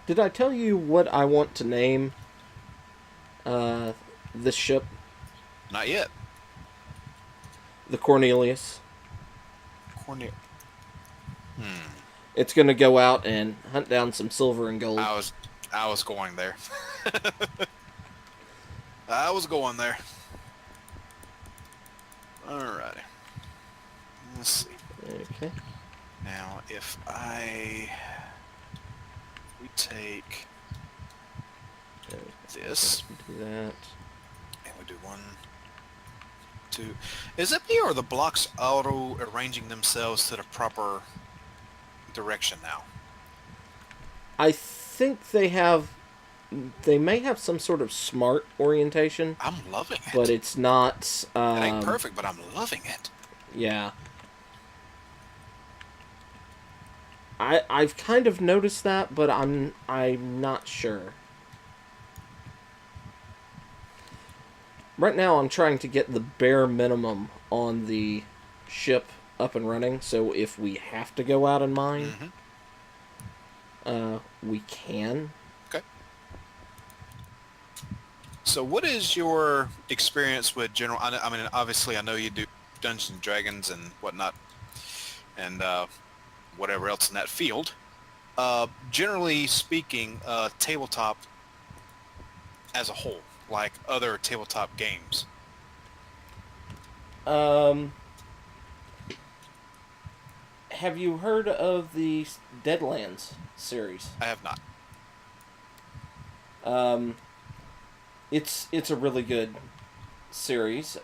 Did I tell you what I want to name this ship? Not yet. The Cornelius. Cornelius. Hmm. It's going to go out and hunt down some silver and gold. I was, I was going there. I was going there. Alrighty. Let's see. Okay. Now, if we take this, Do that. and we do one, two. Is it me or the blocks auto arranging themselves to the proper direction now? I think they may have some sort of smart orientation, I'm loving but it. it's not. It ain't perfect, but I'm loving it. Yeah. I've kind of noticed that, but I'm not sure. Right now, I'm trying to get the bare minimum on the ship up and running, so if we have to go out and mine, Mm-hmm. we can. Okay. So what is your experience with general... I mean, obviously I know you do Dungeons and Dragons and whatnot, and whatever else in that field. Generally speaking, tabletop as a whole, like other tabletop games. Um, have you heard of the Deadlands series? I have not. Um, it's a really good series.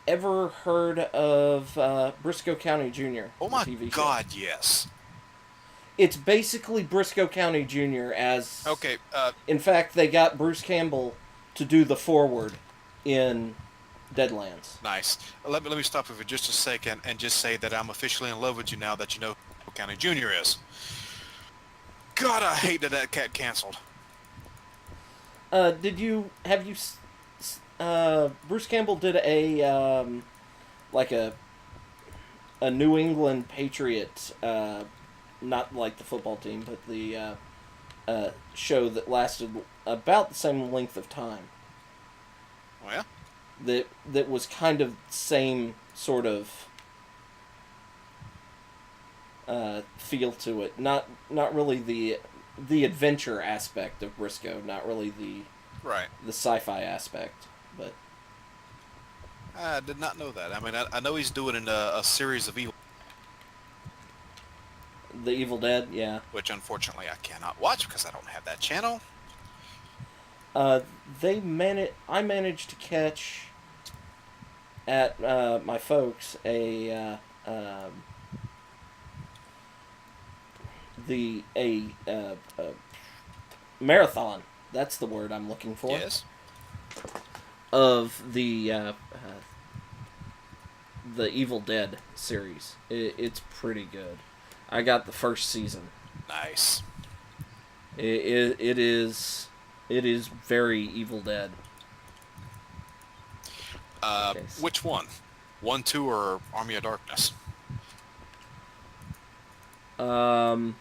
Ever heard of Briscoe County Jr., Oh the my TV show? God, yes. It's basically Briscoe County Jr. as... Okay, In fact, they got Bruce Campbell to do the foreword in Deadlands. nice. Let me stop you for just a second and just say that I'm officially in love with you now that you know who County Junior is. God, I hate that cat canceled. Did you... Have you... Bruce Campbell did like a New England Patriot, not like the football team, but the show that lasted about the same length of time. Well, That was kind of same sort of feel to it. Not really the adventure aspect of Briscoe. Not really right. the sci-fi aspect, but I did not know that. I mean, I know he's doing a series of evil, the Evil Dead, yeah. which unfortunately I cannot watch because I don't have that channel. Uh, I managed to catch at my folks a marathon. That's the word I'm looking for. Yes. Of the Evil Dead series. It's pretty good. I got the first season. Nice. It is very Evil Dead. Okay. Which one? 1, 2, or Army of Darkness? Um,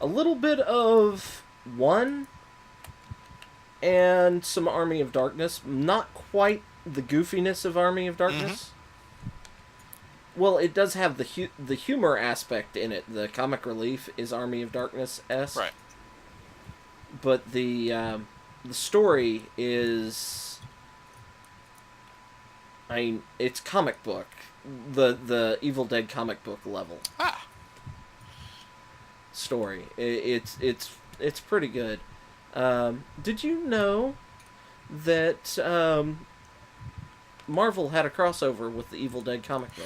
a little bit of one and some Army of Darkness. Not quite the goofiness of Army of Darkness. Well, it does have the humor aspect in it. The comic relief is Army of Darkness-esque. Right. But the story is, I mean, it's comic book. The Evil Dead comic book level Ah. story. It's pretty good. Did you know that Marvel had a crossover with the Evil Dead comic book?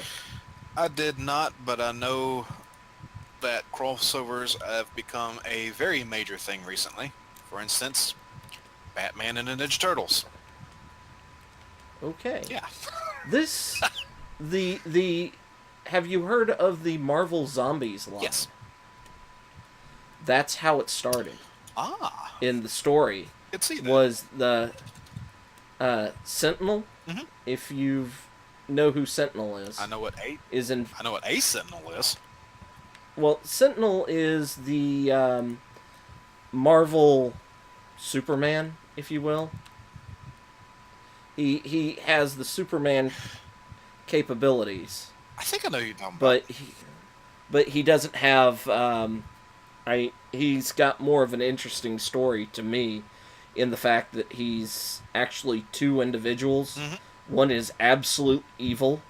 I did not, but I know that crossovers have become a very major thing recently. For instance, Batman and the Ninja Turtles. Okay. Yeah. This the have you heard of the Marvel Zombies line? Yes. That's how it started. Ah. In the story Could see that. was the Sentinel. Mhm. If you know who Sentinel is, I know what is in a Sentinel is. well, Sentinel is the Marvel Superman, if you will. He has the Superman capabilities, I think I know who you're talking about. but he doesn't have. He's got more of an interesting story to me, in the fact that he's actually two individuals. Hmm. One is absolute evil,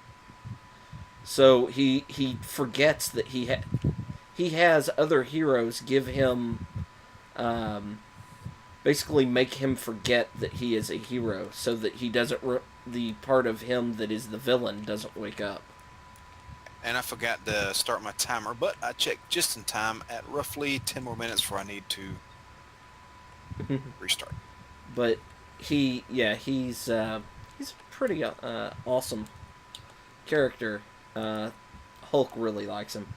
so he forgets that he has other heroes give him, um, basically make him forget that he is a hero, so that he doesn't the part of him that is the villain doesn't wake up. And I forgot to start my timer, but I checked just in time at roughly 10 more minutes before I need to restart. But he's a pretty awesome character. Hulk really likes him.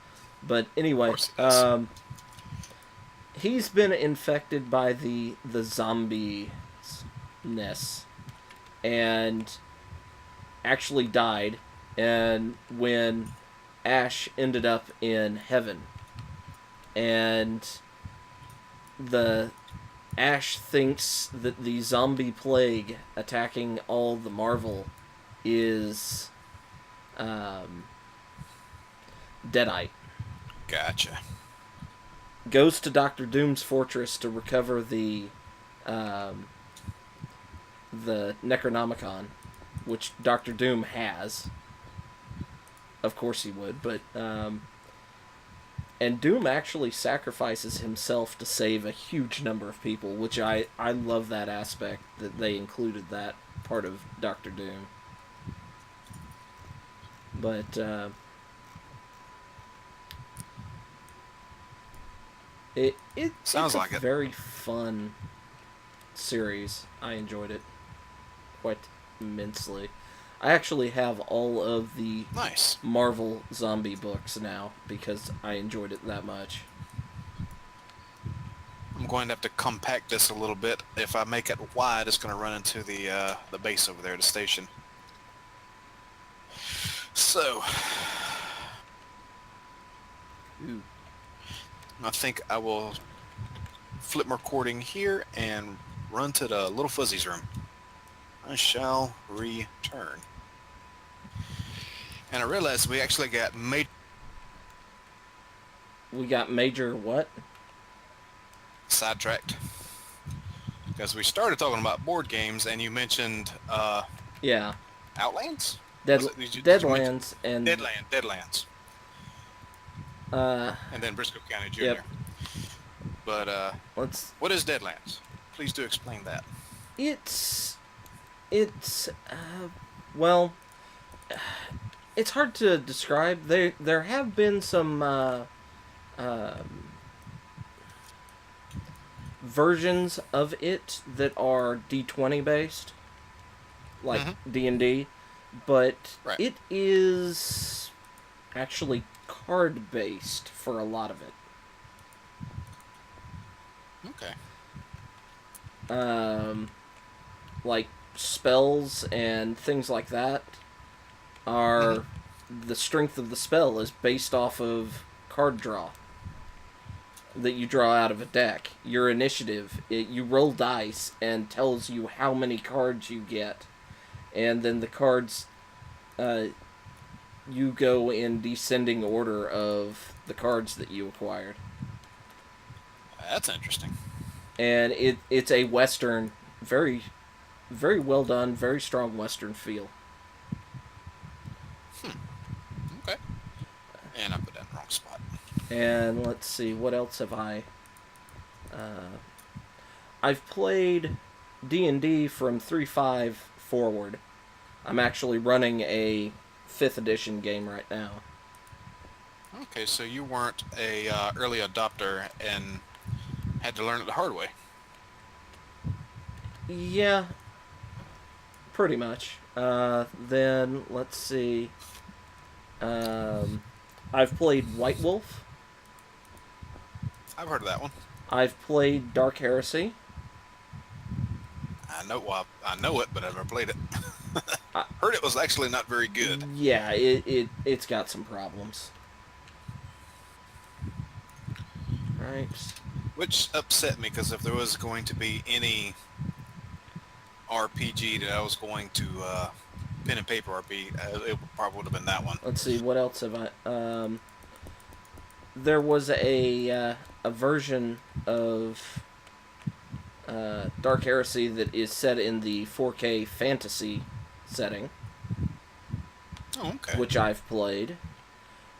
But Of anyway, course it does. he's been infected by the zombie ness and actually died. And when Ash ended up in heaven, and the Ash thinks that the zombie plague attacking all the Marvel is um, Deadite. Gotcha. Goes to Doctor Doom's fortress to recover um, the Necronomicon, which Doctor Doom has. Of course he would, but and Doom actually sacrifices himself to save a huge number of people, which I love that aspect that they included that part of Doctor Doom. But Sounds it's a like it. very fun series. I enjoyed it quite immensely. I actually have all of the Nice. Marvel zombie books now because I enjoyed it that much. I'm going to have to compact this a little bit. If I make it wide, it's going to run into the base over there, the station. So, Ooh. I think I will flip my recording here and run to the Little Fuzzy's room. I shall return. And I realized we actually got We got major what? sidetracked. Because we started talking about board games and you mentioned Yeah, Outlands? Did you mention Deadlands and Deadlands. uh And then Briscoe County Jr. yep. But Let's. what is Deadlands? Please do explain that. It's well, it's hard to describe. There have been some um versions of it that are D20 based, like Hmm. D&D, but Right. it is actually card based for a lot of it. Okay. Um, like spells and things like that Hmm. are the strength of the spell is based off of card draw that you draw out of a deck. Your initiative, you roll dice and tells you how many cards you get, and then the cards, uh, you go in descending order of the cards that you acquired. That's interesting. And it's a western, very very well done, very strong western feel. Okay. And I put that in the wrong spot. And let's see, what else have I? Uh, I've played D&D from 3.5 forward. I'm actually running a 5th edition game right now. Okay, so you weren't a early adopter and had to learn it the hard way. Yeah, pretty much. Then let's see. Um, I've played White Wolf. I've heard of that one. I've played Dark Heresy. I know it, but I've never played it. I, Heard it was actually not very good. yeah, it's got some problems. Right. Which upset me, because if there was going to be any RPG that I was going to pen and paper RPG, it probably would have been that one. Let's see, what else have I... there was a version of Dark Heresy that is set in the 4K fantasy setting, Oh, okay. which I've played.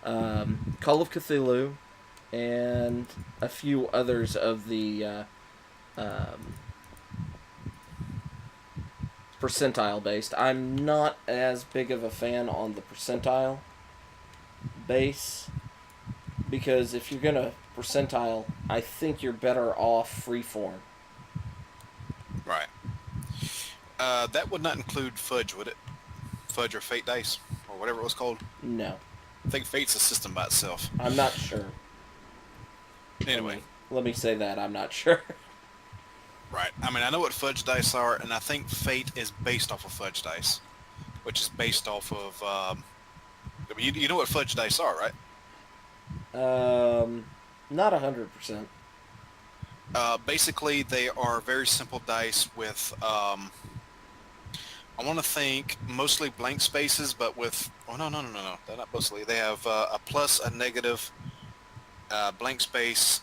Call of Cthulhu, and a few others of the percentile based. I'm not as big of a fan on the percentile base, because if you're gonna percentile, I think you're better off freeform. Right. That would not include Fudge, would it? Fudge or Fate Dice, or whatever it was called. No, I think Fate's a system by itself. I'm not sure. Anyway. Let me say that I'm not sure. Right. I mean, I know what Fudge Dice are, and I think Fate is based off of Fudge Dice, which is based off of... you know what Fudge Dice are, right? Not 100%. Basically, they are very simple dice with, I want to think mostly blank spaces, but with, oh, no, they're not mostly. They have a plus, a negative, blank space,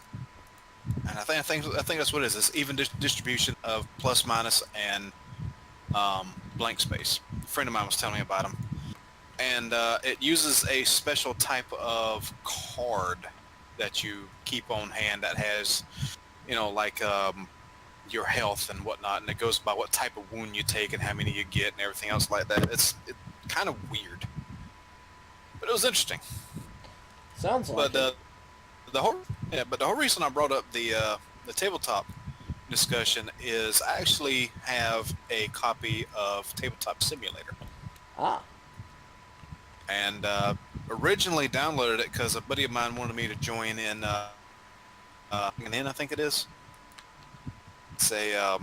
and I think that's what it is. It's even distribution of plus, minus, and blank space. A friend of mine was telling me about them. And it uses a special type of card that you keep on hand that has, like your health and whatnot, and it goes by what type of wound you take and how many you get and everything else like that. It's kind of weird, but it was interesting. Sounds like But it. the whole reason I brought up the tabletop discussion is I actually have a copy of Tabletop Simulator. Ah. And originally downloaded it because a buddy of mine wanted me to join in I think it is. It's a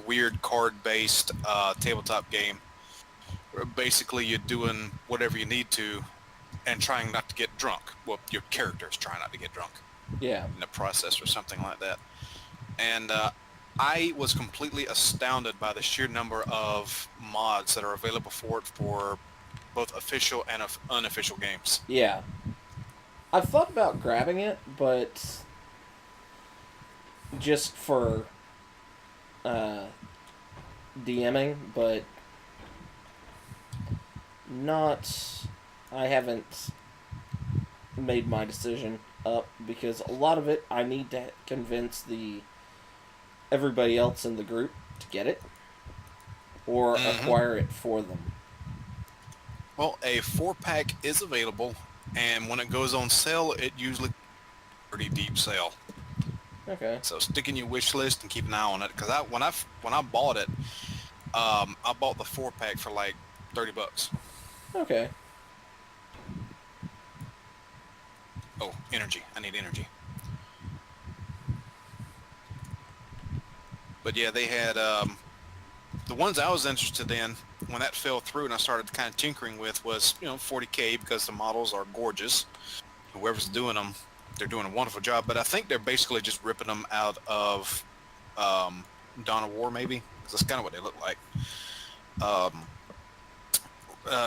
weird card-based tabletop game where basically you're doing whatever you need to and trying not to get drunk. Well, your character's trying not to get drunk. Yeah. In the process or something like that. And I was completely astounded by the sheer number of mods that are available for it for both official and unofficial games. Yeah. I've thought about grabbing it, but just for DMing, but not... I haven't made my decision up, because a lot of it I need to convince everybody else in the group to get it or acquire it for them. Well, a 4-pack is available, and when it goes on sale, it usually pretty deep sale. Okay. So stick in your wish list and keep an eye on it, because when I bought it, I bought the 4-pack for like $30. Okay. Oh, energy! I need energy. But yeah, they had the ones I was interested in when that fell through, and I started kind of tinkering with was 40K, because the models are gorgeous. Whoever's doing them, they're doing a wonderful job. But I think they're basically just ripping them out of Dawn of War, maybe, because that's kind of what they look like.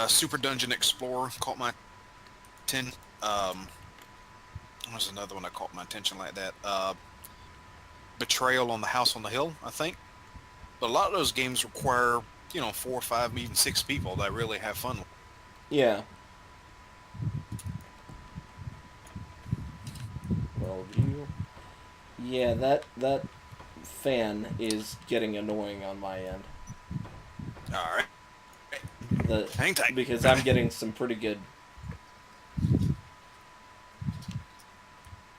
Super Dungeon Explorer caught my attention. There's another one that caught my attention like that. Betrayal on the House on the Hill, I think. But a lot of those games require 4 or 5, even 6 people that really have fun with. Yeah. Well, yeah, that fan is getting annoying on my end. All right. Hang tight. Because I'm getting some pretty good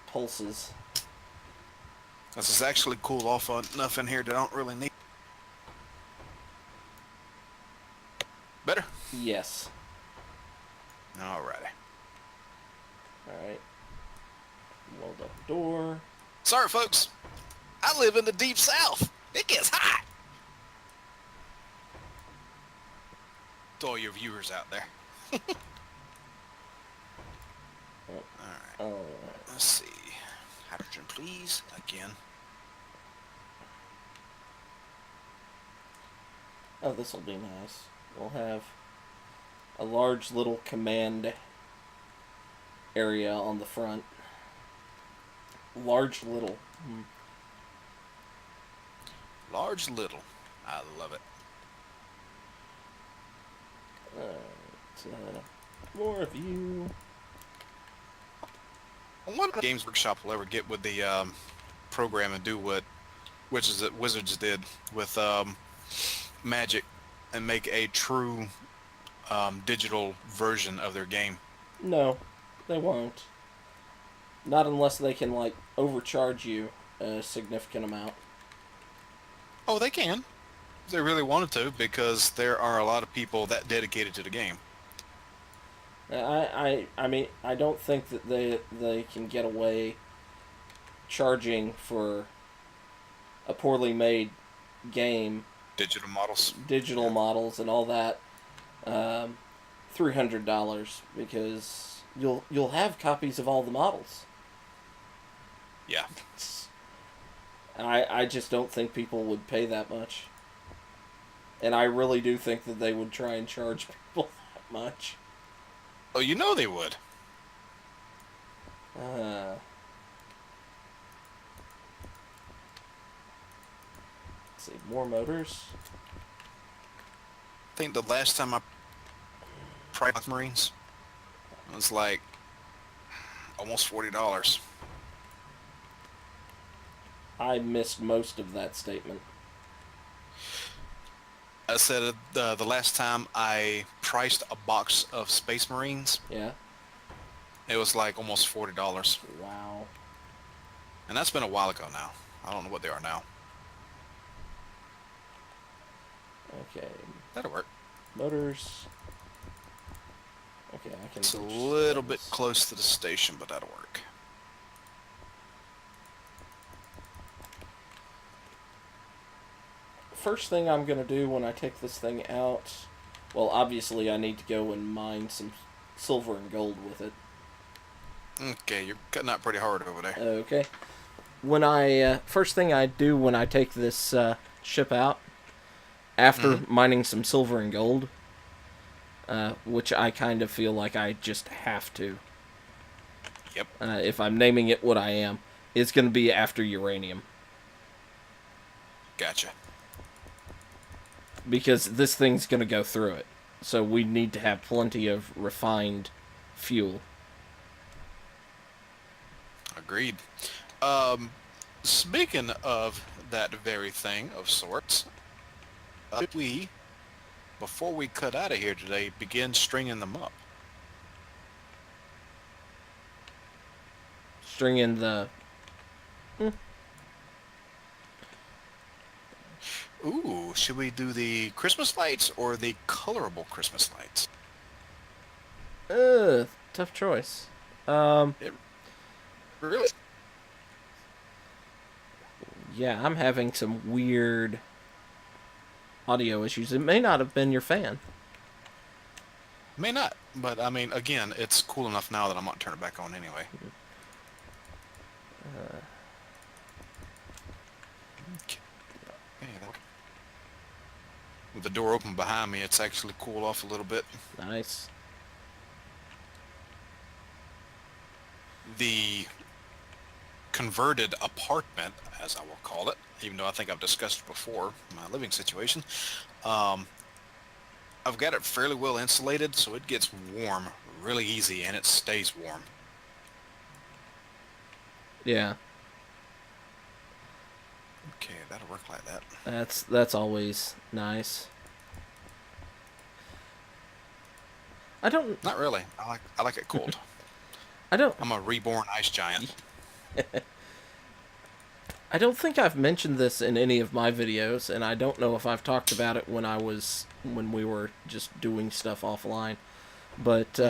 pulses. This is actually cooled off enough in here that I don't really need. Better? Yes. Alrighty. Alright. Weld up door. Sorry, folks. I live in the deep south. It gets hot. To all your viewers out there. Alright. Oh. Let's see. Hydrogen, please. Again. Oh, this will be nice. We'll have a large little command area on the front. Large little. Large little. I love it. More of you. I wonder if Games Workshop will ever get with the program and do what Wizards did with Magic and make a true digital version of their game. No, they won't. Not unless they can, like, overcharge you a significant amount. Oh, they can. If they really wanted to, because there are a lot of people that dedicated to the game. I mean, I don't think that they can get away charging for a poorly made game, Digital models. digital models and all that, $300, because you'll have copies of all the models. Yeah. I just don't think people would pay that much. And I really do think that they would try and charge people that much. Oh, you know they would. Let's see, more motors. I think the last time I priced Marines, it was like almost $40. I missed most of that statement. I said the last time I priced a box of Space Marines, Yeah? it was like almost $40. Wow. And that's been a while ago now. I don't know what they are now. Okay. That'll work. Motors. Okay, I can... It's a purchase little bit those. close to the station, but that'll work. First thing I'm going to do when I take this thing out... Well, obviously I need to go and mine some silver and gold with it. Okay, you're cutting out pretty hard over there. Okay. When I... first thing I do when I take this ship out, after mining some silver and gold, which I kind of feel like I just have to. Yep. If I'm naming it what I am, it's going to be after uranium. Gotcha. Because this thing's going to go through it. So we need to have plenty of refined fuel. Agreed. Speaking of that very thing of sorts, we, before we cut out of here today, begin stringing them up. String in the... Ooh, should we do the Christmas lights or the colorable Christmas lights? Tough choice. Really? Yeah, I'm having some weird audio issues. It may not have been your fan. May not, but I mean, again, it's cool enough now that I'm not turning it back on anyway. Okay. With the door open behind me, it's actually cooled off a little bit. Nice. The converted apartment, as I will call it, even though I think I've discussed it before, my living situation, I've got it fairly well insulated, so it gets warm really easy, and it stays warm. Yeah. Okay, that'll work like that. That's always nice. I don't... Not really. I like it cold. I don't... I'm a reborn ice giant. I don't think I've mentioned this in any of my videos, and I don't know if I've talked about it when we were just doing stuff offline. But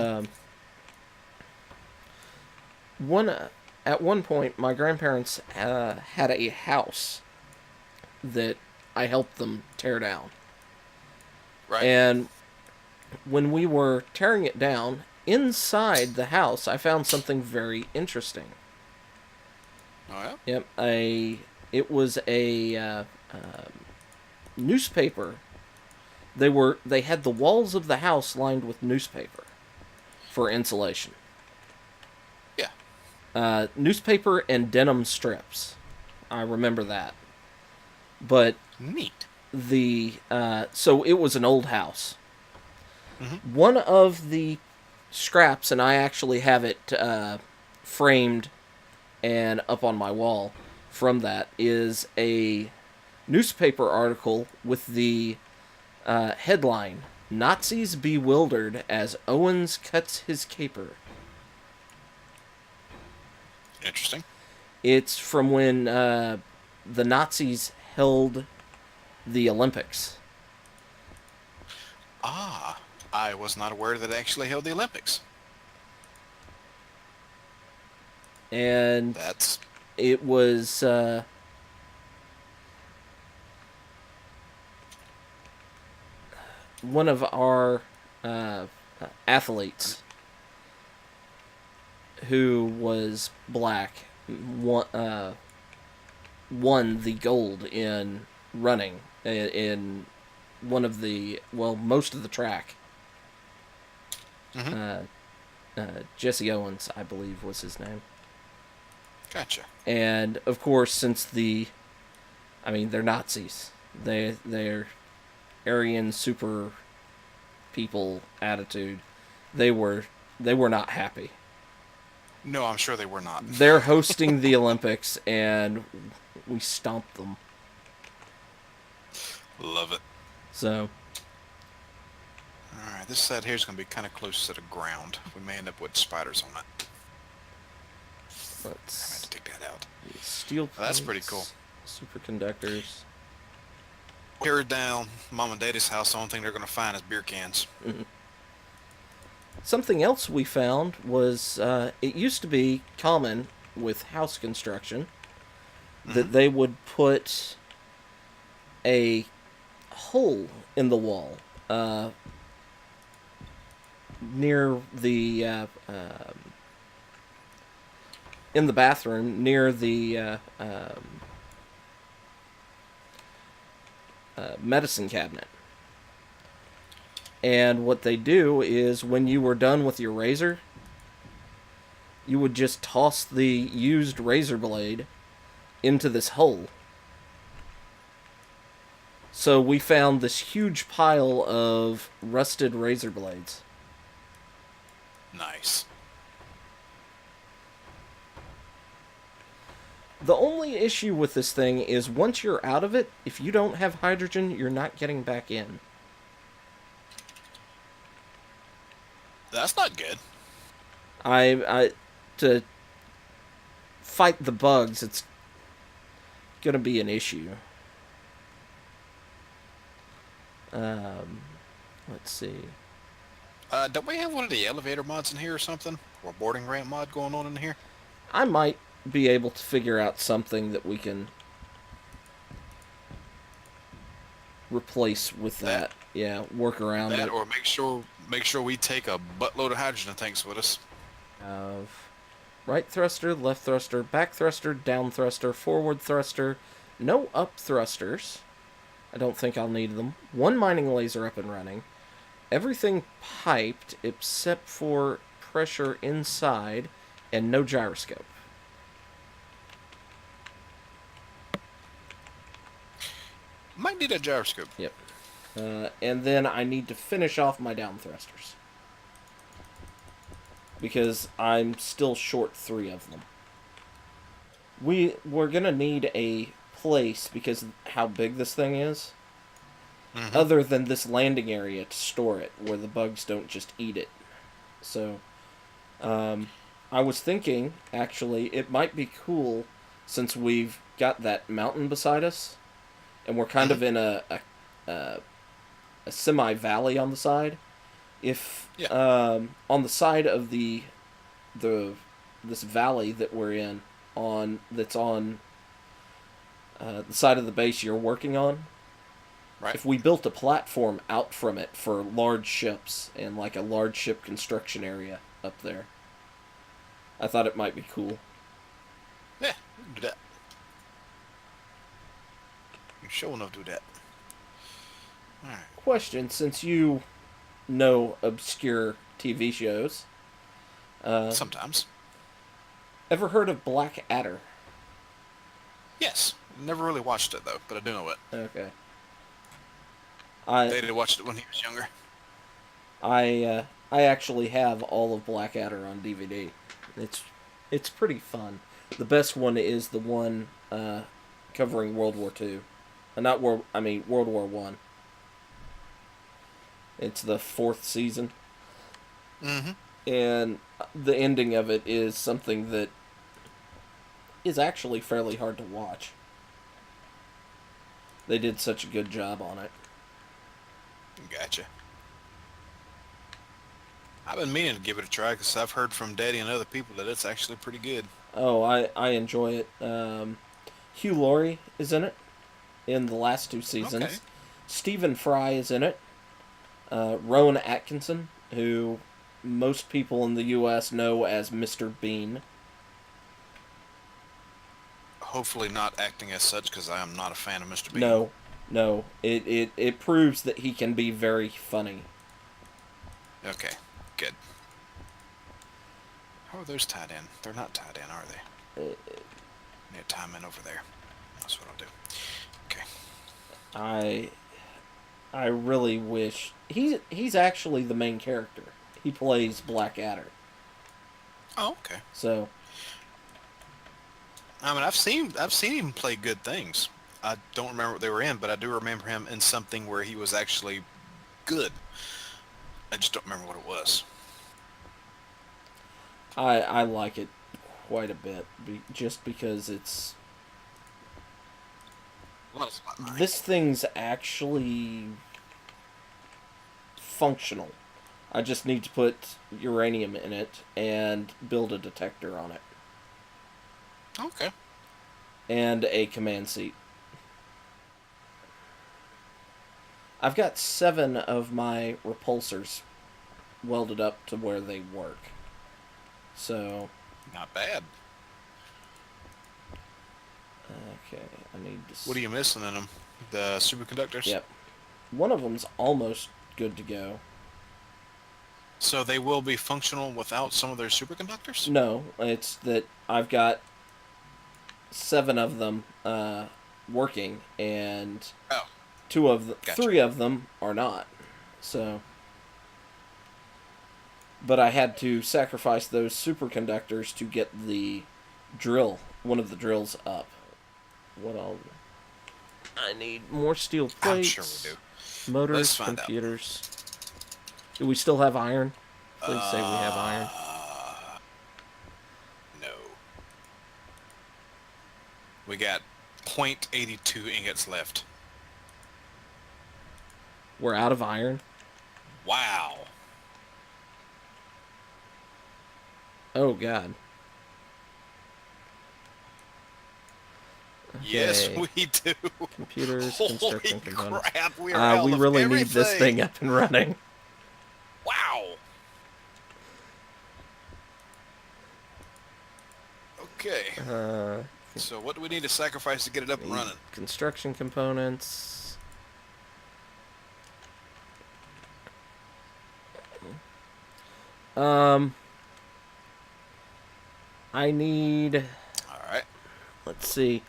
at one point, my grandparents had a house that I helped them tear down. Right. And when we were tearing it down, inside the house, I found something very interesting. Oh Yep. It was a newspaper. They had the walls of the house lined with newspaper for insulation. yeah. Newspaper and denim strips. I remember that. But Neat. so it was an old house. Mm-hmm. One of the scraps, and I actually have it framed and up on my wall from that, is a newspaper article with the headline, Nazis bewildered as Owens cuts his caper. Interesting. It's from when the Nazis held the Olympics. Ah, I was not aware that they actually held the Olympics. And That's it was one of our athletes who was black won the gold in running in one of most of the track. mm-hmm. Jesse Owens, I believe, was his name. Gotcha. And of course, since they're Nazis. They're Aryan super people attitude. They were not happy. No, I'm sure they were not. They're hosting the Olympics, and we stomped them. Love it. So, All right, this side here is going to be kind of close to the ground. We may end up with spiders on it. I'm going let's to take that out. steel plates, That's pretty cool. Superconductors. Here down Mom and Daddy's house, the only thing they're going to find is beer cans. Something else we found was it used to be common with house construction that they would put a hole in the wall near the in the bathroom near the medicine cabinet. And what they do is when you were done with your razor, you would just toss the used razor blade into this hole. So we found this huge pile of rusted razor blades. Nice. The only issue with this thing is once you're out of it, if you don't have hydrogen, you're not getting back in. That's not good. To fight the bugs, it's gonna be an issue. Let's see. Don't we have one of the elevator mods in here or something? Or boarding ramp mod going on in here? I might be able to figure out something that we can replace with that. Yeah, work around that, it. or make sure we take a buttload of hydrogen tanks with us. Of right thruster, left thruster, back thruster, down thruster, forward thruster, no up thrusters. I don't think I'll need them. One mining laser up and running. Everything piped except for pressure inside, and no gyroscope. Might need a gyroscope. Yep. And then I need to finish off my down thrusters. Because I'm still short 3 of them. We're going to need a place, because of how big this thing is, other than this landing area to store it, where the bugs don't just eat it. So, I was thinking, actually, it might be cool, since we've got that mountain beside us, and we're kind of in a semi-valley on the side. If on the side of this valley that we're in, that's on the side of the base you're working on, right? If we built a platform out from it for large ships and like a large ship construction area up there, I thought it might be cool. Yeah, Do that. You sure enough do that. Alright. Question: since you know obscure TV shows, Sometimes. ever heard of Black Adder? Yes. Never really watched it, though, but I do know it. Okay. They did watch it when he was younger. I actually have all of Blackadder on DVD. It's pretty fun. The best one is the one covering World War Two, not World. I mean World War One. It's the fourth season, Mm-hmm. and the ending of it is something that is actually fairly hard to watch. They did such a good job on it. Gotcha. I've been meaning to give it a try because I've heard from Daddy and other people that it's actually pretty good. Oh, I enjoy it. Hugh Laurie is in it in the last two seasons. Okay. Stephen Fry is in it. Rowan Atkinson, who most people in the U.S. know as Mr. Bean. Hopefully not acting as such because I am not a fan of Mr. Bean. No. It proves that he can be very funny. Okay, good. How are those tied in? They're not tied in, are they? Need to tie them in over there. That's what I'll do. Okay. I really wish he's actually the main character. He plays Blackadder. Oh, okay. So I mean, I've seen him play good things. I don't remember what they were in, but I do remember him in something where he was actually good. I just don't remember what it was. I like it quite a bit, just because it's this thing's actually functional. I just need to put uranium in it and build a detector on it. Okay. And a command seat. I've got 7 of my repulsors welded up to where they work. So... Not bad. Okay, I need to... What are you missing in them? The superconductors? Yep. One of them's almost good to go. So they will be functional without some of their superconductors? No, it's that I've got 7 of them working, and 2 of the Gotcha. 3 of them are not. So, but I had to sacrifice those superconductors to get the one of the drills up. I need more steel plates. I'm sure we do. Motors, Let's find computers. Do we still have iron? Please say we have iron. No. We got 0.82 ingots left. We're out of iron. Wow. Oh, God. Okay. Yes, we do. Computers, Holy construction components. crap, we are out we of really everything. need this thing up and running. Wow. Okay. So what do we need to sacrifice to get it up and running? Construction components. I need... Alright. Let's see.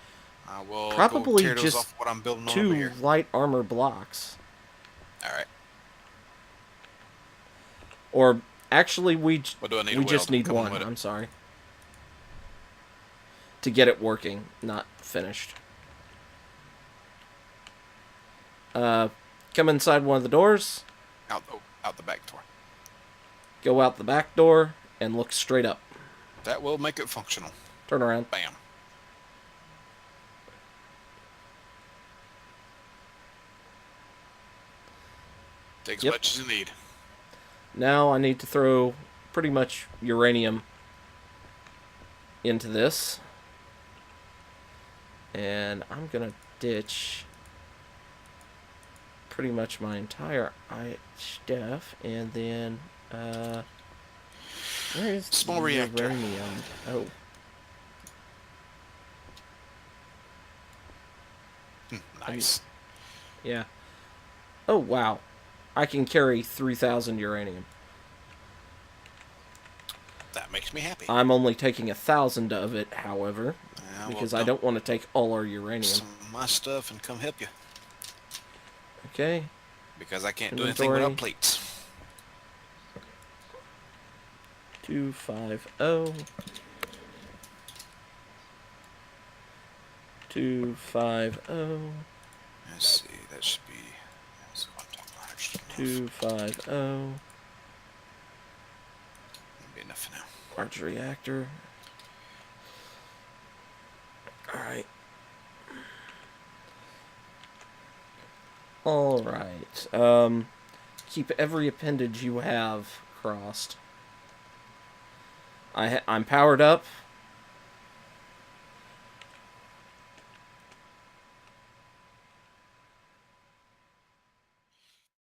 I will Probably go tear those just off what I'm building on 2 over here. light armor blocks. Alright. Or, actually, we What do I need we to just weld? need Come on 1. with it. I'm sorry. To get it working, not finished. Come inside one of the doors. Out the back door. Go out the back door and look straight up. That will make it functional. Turn around. Bam. Take as much as you need. Now I need to throw pretty much uranium into this. And I'm going to ditch pretty much my entire stuff. And then, where is Small the reactor. uranium? Oh. Nice. Yeah. Oh, wow. I can carry 3,000 uranium. That makes me happy. I'm only taking 1,000 of it, however, Yeah, because well, I don't want to take all our uranium. some of my stuff and come help you. Okay. Because I can't do anything Inventory. without plates. 250. 250. Let's see, that should be... That's what I'm talking about. Just enough. 250. That'll be enough for now. Arch reactor. Alright. Alright. Keep every appendage you have crossed. I'm powered up.